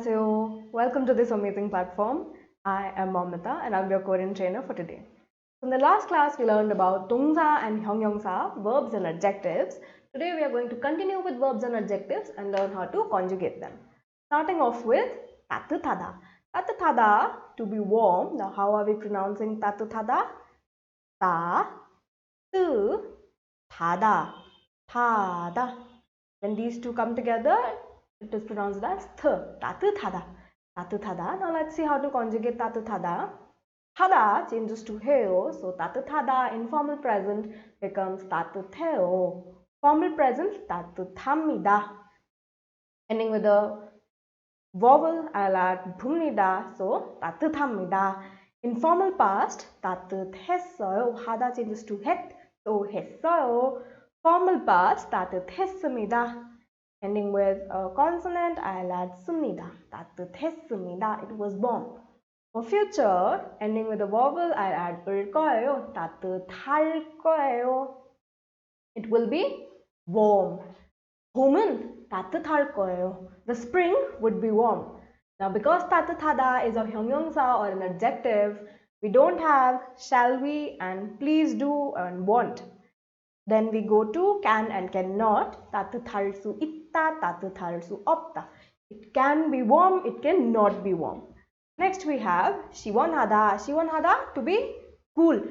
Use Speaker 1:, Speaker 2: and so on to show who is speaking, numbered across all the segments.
Speaker 1: 안녕하세요. Welcome to this amazing platform. I am Mamata and I'm your Korean trainer for today. In the last class, we learned about 동사 and 형용사, verbs and adjectives. Today, we are going to continue with verbs and adjectives and learn how to conjugate them. Starting off with 따뜻하다. 따뜻하다, to be warm. Now, how are we pronouncing 따뜻하다? 따뜻하다. 타다. When these two come together, it is pronounced as 따뜻하다. 따뜻하다. Now let's see how to conjugate 따뜻하다. 하다 changes to 해요. So 따뜻하다 informal present becomes 따뜻해요. Formal present 따뜻합니다. Ending with a vowel, I'll add 붑니다. So 따뜻합니다. Informal past 따뜻했어요. 하다 changes to 했. So 했어요. Formal past 따뜻했습니다. Ending with a consonant, I'll add 습니다. 따뜻했습니다. It was warm. For future, ending with a vowel, I'll add 을 거예요. 따뜻할 거예요. It will be warm. 봄은 따뜻할 거예요. The spring would be warm. Now, because 따뜻하다 is a 형용사 or an adjective, we don't have shall we and please do and want. Then we go to can and cannot. 따뜻할 수 있다, 따뜻할 수 없다. It can be warm, it cannot be warm. Next we have 시원하다. 시원하다, to be cool.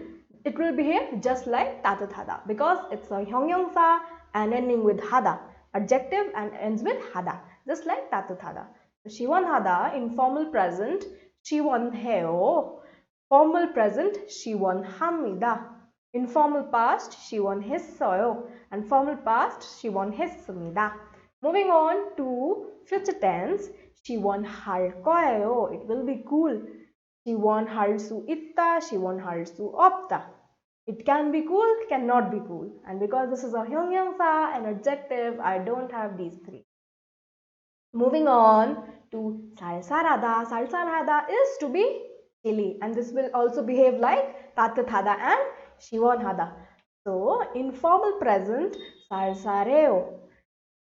Speaker 1: It will behave just like 따뜻하다 because it's a 형용사 and ending with 하다. Adjective and ends with 하다. Just like 따뜻하다. 시원하다, informal present, 시원해요. Formal present, 시원합니다. Informal past, 시원했어요. And formal past, 시원했습니다. Moving on to future tense, 시원할 거예요. It will be cool. 시원할 수 있다, 시원할 수 없다. It can be cool, cannot be cool. And because this is a 형용사, an adjective, I don't have these three. Moving on to 쌀쌀하다. 쌀쌀하다 is to be chilly. And this will also behave like 따뜻하다 and 시원하다. So, informal present, 쌀쌀해요.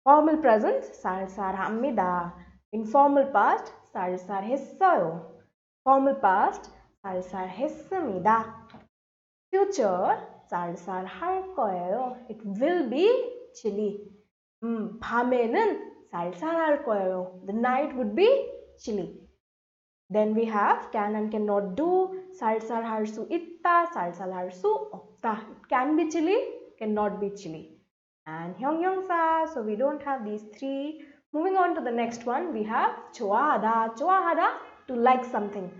Speaker 1: Formal present, 쌀쌀합니다. Informal past, 쌀쌀했어요. Formal past, 쌀쌀했습니다. Future, 쌀쌀할 거예요. It will be chilly. 밤에는 쌀쌀할 거예요. The night would be chilly. Then we have can and cannot do. 쌀쌀할 수 있다, 쌀쌀할 수 없다. It can be chilly, cannot be chilly. And 형용사, so we don't have these three. Moving on to the next one, we have 좋아하다. 좋아하다, to like something.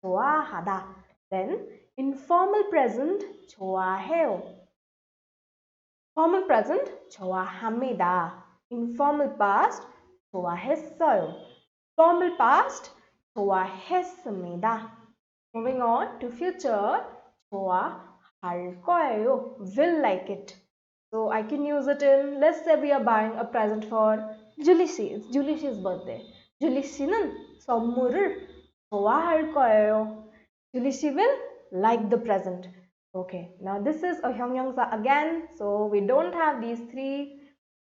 Speaker 1: 좋아하다. Then informal present, 좋아해요. Formal present, 좋아합니다. Informal past, 좋아했어요. Formal past, 좋아했습니다. Moving on to future, 좋아할 거예요. Will like it. So I can use it in, let's say we are buying a present for Julie C. It's Julie C's birthday. Julie C는 선물을 좋아할 거예요. Julie C will like the present. Okay, now this is a 형용사 again. So we don't have these three.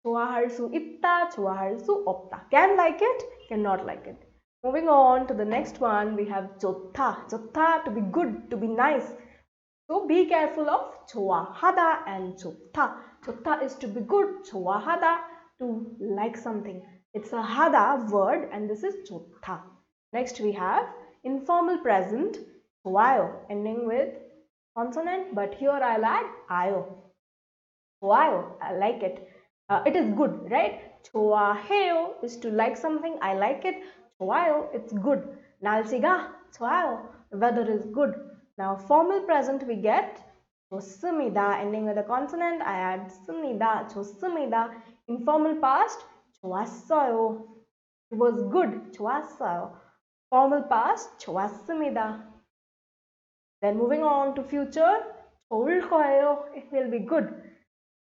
Speaker 1: 좋아할 수 있다, 좋아할 수 없다. Can like it, cannot like it. Moving on to the next one, we have 좋다. 좋다, to be good, to be nice. So be careful of 좋아하다 and 좋다. 좋다 is to be good, 좋아하다, to like something. It's a 하다 word and this is 좋다. Next we have informal present, 좋아요, ending with consonant, but here I'll add 아요. 좋아요, I like it. It is good, right? 좋아해요 is to like something, I like it. 좋아요, it's good. 날씨가 좋아요, the weather is good. Now formal present we get 좋습니다, ending with a consonant, I add 습니다, 좋습니다. Informal past, 좋았어요. It was good, 좋았어요. Formal past, 좋았습니다. Then moving on to future, 좋을 거예요, it will be good.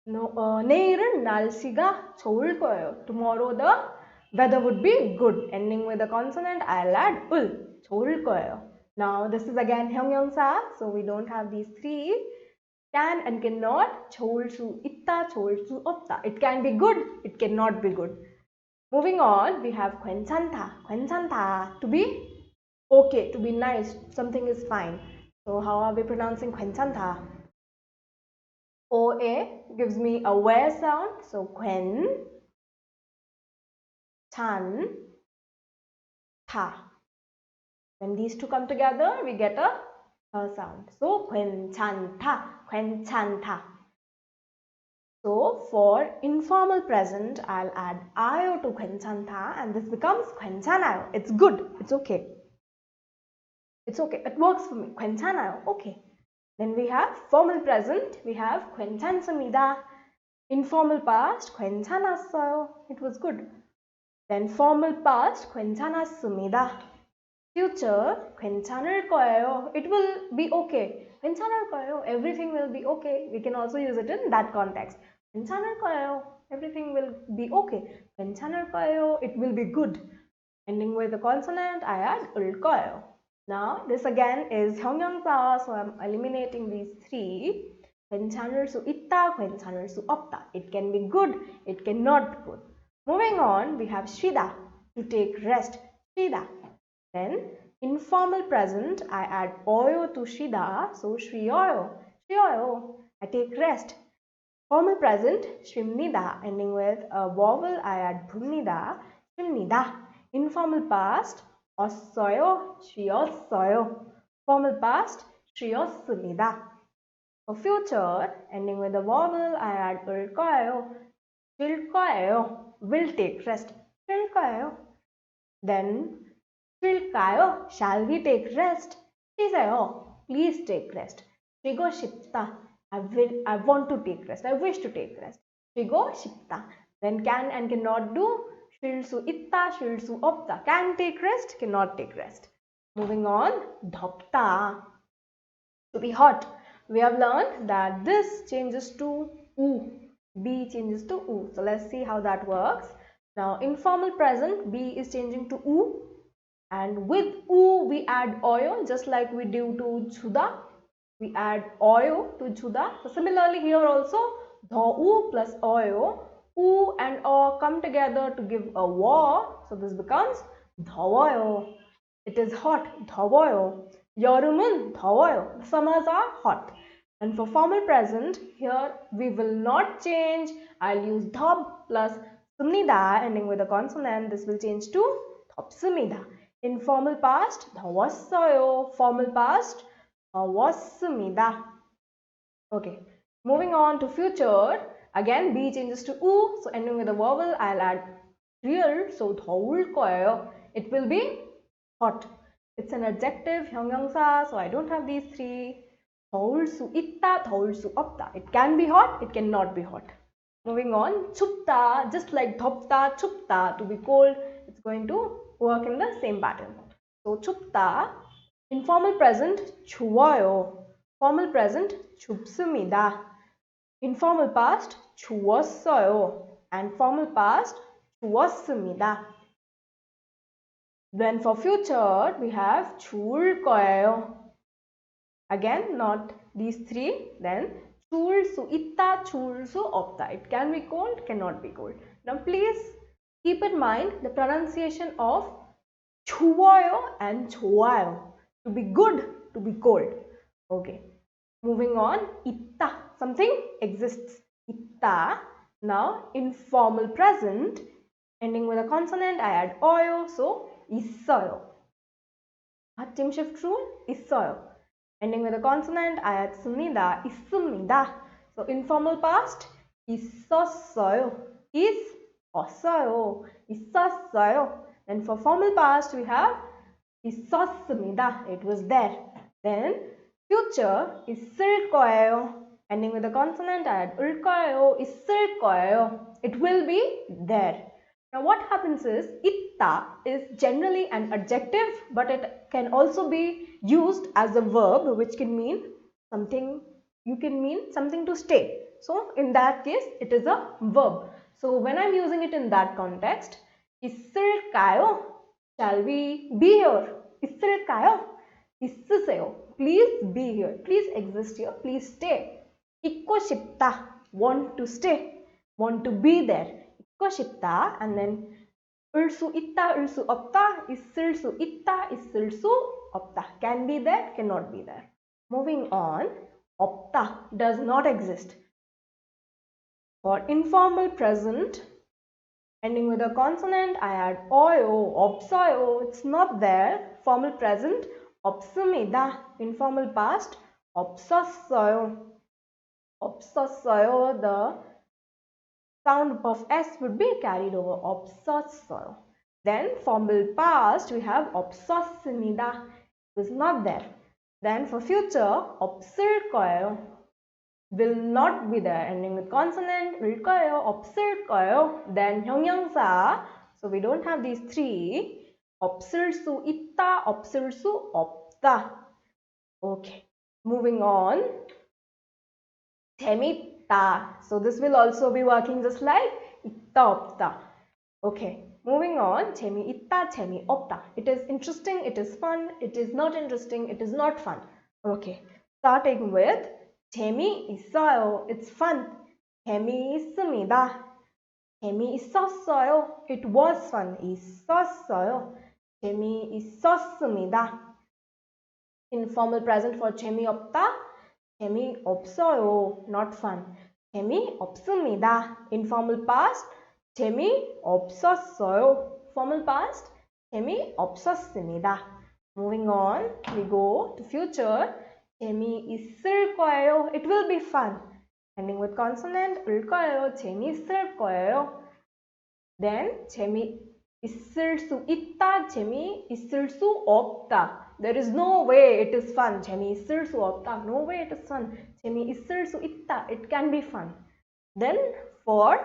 Speaker 1: No, 내일은 날씨가 좋을 거예요. Tomorrow the weather would be good. Ending with a consonant, I'll add 을. 좋을 거예요. Now this is again 형용사, so we don't have these three. Can and cannot, 좋을 수 있다, 좋을 수 없다. It can be good, it cannot be good. Moving on, we have 괜찮다. 괜찮다, to be okay, to be nice, something is fine. So how are we pronouncing 괜찮다? OA gives me a where sound, so 괜찮다. When these two come together, we get a sound. So 괜찮다, 괜찮다. So for informal present, I'll add ayo to 괜찮다 and this becomes 괜찮아요. It's good. It's okay. It's okay. It works for me. 괜찮아요. Okay. Then we have formal present. We have 괜찮습니다. Informal past, 괜찮았어요. It was good. Then formal past, 괜찮았습니다. Future, 괜찮을 거예요. It will be okay. 괜찮을 거예요. Everything will be okay. We can also use it in that context. 괜찮을 거예요. Everything will be okay. 괜찮을 거예요. It will be good. Ending with a consonant, I add 을 거예요. Now, this again is 형용사, so I'm eliminating these three. 괜찮을 수 있다, 괜찮을 수 없다. It can be good, it cannot be good. Moving on, we have 쉬다, to take rest. 쉬다. Then, informal present, I add 어요 to 쉬다, so 쉬어요. 쉬어요. I take rest. Formal present, 쉽니다, ending with a vowel, I add 붑니다, 쉽니다. Informal past, 쉬었어요, 쉬었어요. Formal past, 쉬었습니다. For future, ending with a vowel, I add 을 거예요, 쉴 거예요. Will take rest, 쉴 거예요. Then, 쉴까요? Shall we take rest? 쉬세요. Please take rest. 쉬고 싶다. I want to take rest. I wish to take rest. 쉬고 싶다. Then can and cannot do. 쉴 수 있다, 쉴 수 없다. Can take rest, cannot take rest. Moving on, 덥다. To be hot. We have learned that this changes to u. B changes to u. So let's see how that works. Now, informal present, B is changing to u. And with u, we add oyo, just like we do to chuda. We add oyo to chuda. So similarly, here also, dhau plus oyo. U and O come together to give a wa. So this becomes 더워요. It is hot. 더워요. 여름은 더워요. The summers are hot. And for formal present, here we will not change. I'll use 덥 plus 습니다 ending with a consonant. This will change to 덥습니다. In formal past, 더웠어요. Formal past, 더웠습니다. Okay. Moving on to future. Again, B changes to U. So ending with a vowel, I'll add real. So 더울 거예요. It will be hot. It's an adjective, 형용사. So I don't have these three. 더울 수 있다, 더울 수 없다. It can be hot, it cannot be hot. Moving on, 춥다, just like 덥다, 춥다, to be cold, it's going to work in the same pattern. So 춥다, informal present, 추워요. Formal present, 춥습니다. Informal past, 추웠어요. And formal past, 추웠습니다. Then for future, we have 추울 거예요. Again, not these three. Then 추울 수 있다, 추울 수 없다. It can be cold, cannot be cold. Now please keep in mind the pronunciation of 추워요 and 좋아요. To be good, to be cold. Okay. Moving on, 있다. Something exists. 있다. Now, informal present, ending with a consonant, I add 어요. So, 있어요. 받침 shift rule, 있어요. Ending with a consonant, I add 습니다. 있습니다. So, informal past, 있었어요. 있었어요. 있었어요. And for formal past, we have 있었습니다. It was there. Then, future, 있을 거예요. Ending with a consonant, I add 을 거예요. 있을 거예요. It will be there. Now, what happens is, 있다 is generally an adjective, but it can also be used as a verb, which can mean something, you can mean something to stay. So, in that case, it is a verb. So, when I'm using it in that context, 있을까요? Shall we be here? 있을까요? 있으세요. Please be here. Please exist here. Please stay. 있고 싶다. Want to stay. Want to be there. 있고 싶다. And then 수 있다, 수 없다, 있을 수 있다, 있을 수 없다. Can be there, cannot be there. Moving on, 없다 does not exist. For informal present, ending with a consonant, I add oyo, 없어요. It's not there. Formal present, 없습니다. Informal past, 없었어요. 없었어요. The sound of S would be carried over. 없었어요. Then formal past, we have 없었습니다. It is not there. Then for future, 없을 거예요. Will not be there. Ending with consonant, 일 거예요, 없을 거예요. Then 형용사. So we don't have these three. 없을 수 있다, 없을 수 없다. Okay. Moving on. 재밌다. So this will also be working just like 있다, 없다. Okay. Moving on. 재미있다, 재미없다. It is interesting, it is fun, it is not interesting, it is not fun. Okay. Starting with 재미있어요. It's fun. 재미있습니다. 재미있었어요. It was fun. 있었어요. 재미있었습니다. Informal present for 재미없다. 재미없어요. Not fun. 재미없습니다. Informal past. 재미없었어요. Formal past. 재미없었습니다. Moving on, we go to future. 재미있을 거예요. It will be fun. Ending with consonant, 을 거예요. 재미있을 거예요. Then 재미있을 수 있다. 재미있을 수 없다. There is no way it is fun. 재미있을 수 없다. No way it is fun. 재미있을 수 있다. It can be fun. Then for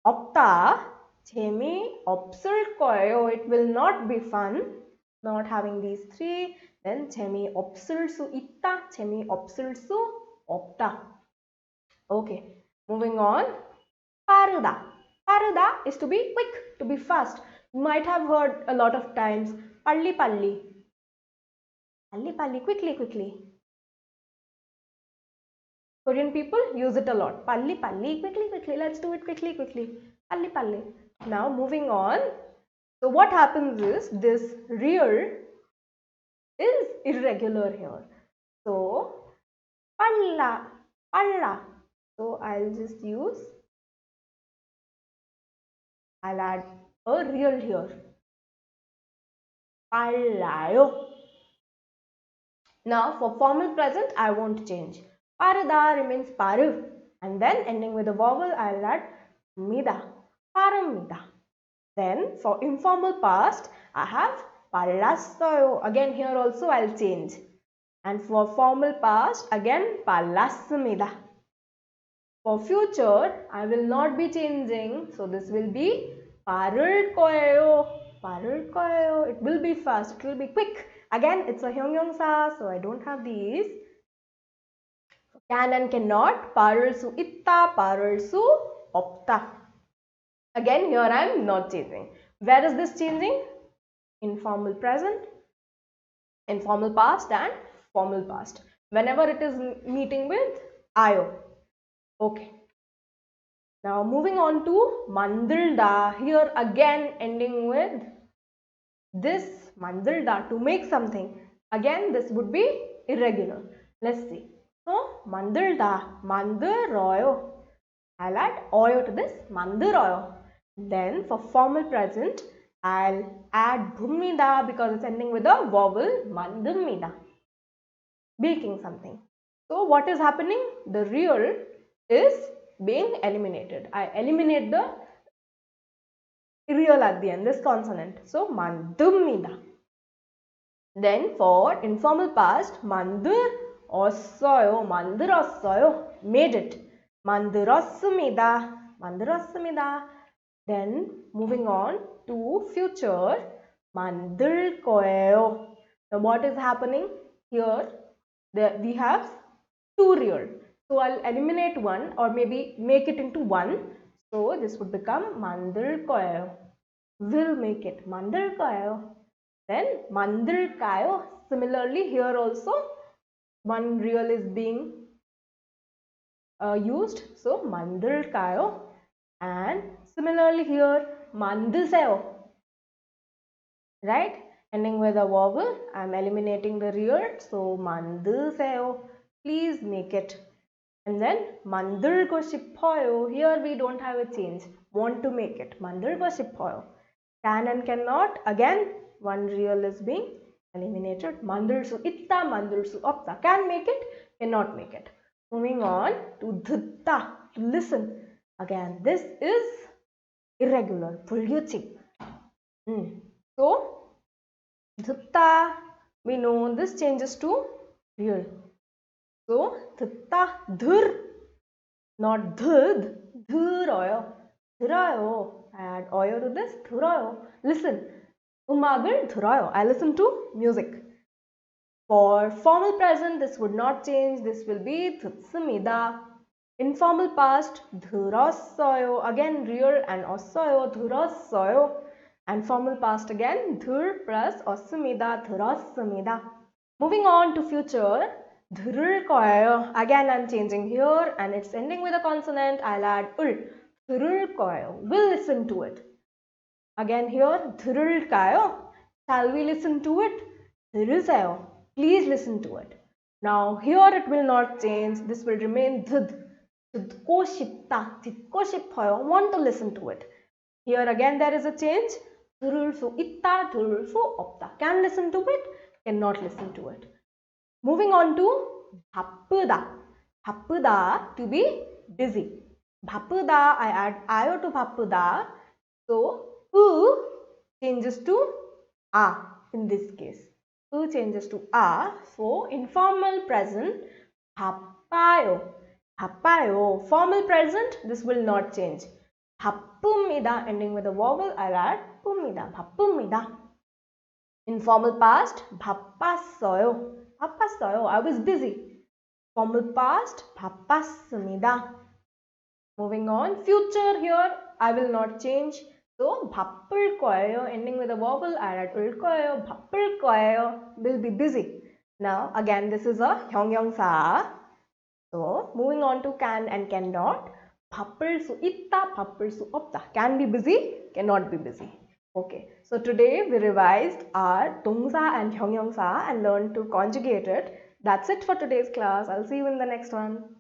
Speaker 1: 없다. 재미없을 거예요. It will not be fun. Not having these three. Then 재미없을 수 있다, 재미없을 수 없다. Okay, moving on. 빠르다. 빠르다 is to be quick, to be fast. You might have heard a lot of times 빨리 빨리. 빨리 빨리, quickly quickly. Korean people use it a lot. 빨리 빨리, quickly quickly. Let's do it quickly quickly. 빨리 빨리. Now moving on. So what happens is this real is irregular here. So, 빨라, 빨라. So, I'll just use, I'll add a real here. 빨라요. Now, for formal present, I won't change. 빠르다 remains 빠르. And then, ending with a vowel, I'll add 미다. 빠릅니다. Then, for informal past, I have 빨랐어요. Again here also I'll change. And for formal past again 빨랐습니다. For future I will not be changing. So this will be 빠를 거예요. 빠를 거예요. It will be fast. It will be quick. Again it's a 형용사. So I don't have these. Can and cannot. 빠를 수 있다. 빠를 수 없다. Again here I am not changing. Where is this changing? Informal present, informal past and formal past. Whenever it is meeting with IO. Okay. Now moving on to mandilda. Here again ending with this mandilda to make something. Again this would be irregular. Let's see. So mandilda, 만들어요. I'll add oyo to this, 만들어요. Then for formal present, I'll add 봅니다 because it's ending with a vowel, 만듭니다. Baking something. So what is happening? The real is being eliminated. I eliminate the real at the end, this consonant. So 만듭니다. Then for informal past, 만들었어요, 만들었어요, made it. 만들었습니다, 만들었습니다. Then moving on to future, 만들 거예요. Now what is happening here? We have two real. So I'll eliminate one or maybe make it into one. So this would become 만들 거예요. Will make it 만들 거예요. Then 만들까요? Similarly here also one real is being used. So 만들까요? And similarly here 만드세요. Right? Ending with a vowel. I'm eliminating the rear. So 만드세요. Please make it. And then 만들고 싶어요. Here we don't have a change. Want to make it. 만들고 싶어요. Can and cannot. Again, one real is being eliminated. 만들 수 있다, 만들 수 없다. Can make it, cannot make it. Moving on to 듣다, to listen. Again, this is irregular, 불규칙. So, 듣다, we know this changes to real. So, 듣다, 들, not 드, 들어요. 들어요. Add 어요 to this, 들어요. Listen, 음악을 들어요. I listen to music. For formal present, this would not change. This will be 듣습니다. Informal past, 들었어요. Again, real and 없어요. 들었어요. And formal past again, 들 plus 없습니다. 들었습니다. Moving on to future, 들을 거예요. Again, I'm changing here and it's ending with a consonant. I'll add 을. 들을 거예요. We'll listen to it. Again here, 들을까요? Shall we listen to it? 들으세요. Please listen to it. Now here it will not change. This will remain 듣고 싶다. 듣고 싶어요. Want to listen to it. Here again there is a change. 들을 수 있다. 들을 수 없다. Can listen to it. Cannot listen to it. Moving on to 바쁘다. 바쁘다, to be busy. 바쁘다, I add 아요 to 바쁘다. So, changes to a in this case. Changes to a. So, informal present, 바빠요. 바빠요. Formal present, this will not change. 바쁩니다, ending with a vowel, I'll add 쁩니다. 바쁩니다. Informal past, 바빴어요. 바빴어요. I was busy. Formal past, 바빴습니다. Moving on, future here, I will not change. So, 바쁠 거예요. Ending with a vowel, I add 을 거예요. 바쁠 거예요. Will be busy. Now, again, this is a 형용사. So, moving on to can and cannot. 바쁠 수 있다, 바쁠 수 없다. Can be busy, cannot be busy. Okay, so today we revised our 동사 and 형용사 and learned to conjugate it. That's it for today's class. I'll see you in the next one.